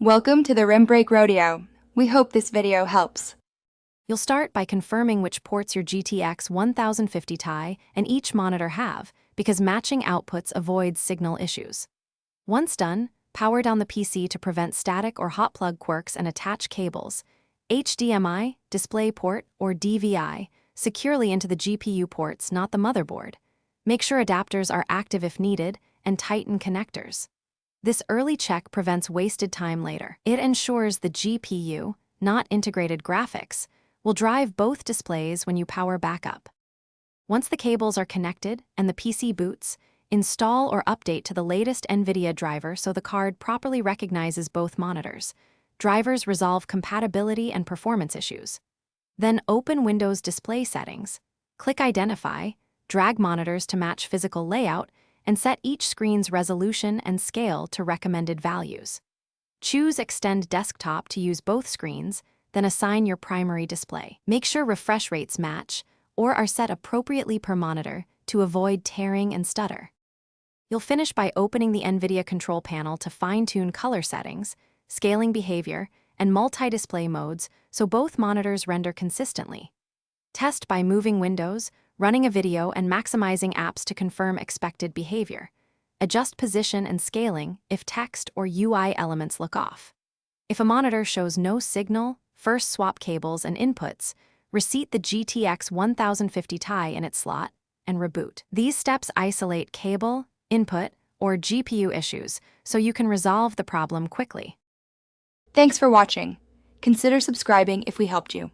Welcome to the Rim Break Rodeo. We hope this video helps. You'll start by confirming which ports your GTX 1050 Ti and each monitor have, because matching outputs avoids signal issues. Once done, power down the PC to prevent static or hot plug quirks and attach cables, HDMI, DisplayPort, or DVI, securely into the GPU ports, not the motherboard. Make sure adapters are active if needed, and tighten connectors. This early check prevents wasted time later. It ensures the GPU, not integrated graphics, will drive both displays when you power back up. Once the cables are connected and the PC boots, install or update to the latest NVIDIA driver so the card properly recognizes both monitors. Drivers resolve compatibility and performance issues. Then open Windows Display Settings, click Identify, drag monitors to match physical layout, and set each screen's resolution and scale to recommended values. Choose Extend Desktop to use both screens, then assign your primary display. Make sure refresh rates match or are set appropriately per monitor to avoid tearing and stutter. You'll finish by opening the NVIDIA control panel to fine-tune color settings, scaling behavior, and multi-display modes so both monitors render consistently. Test by moving windows, running a video, and maximizing apps to confirm expected behavior. Adjust position and scaling if text or UI elements look off. If a monitor shows no signal, first swap cables and inputs, reseat the GTX 1050 Ti in its slot, and reboot. These steps isolate cable, input, or GPU issues so you can resolve the problem quickly. Thanks for watching. Consider subscribing if we helped you.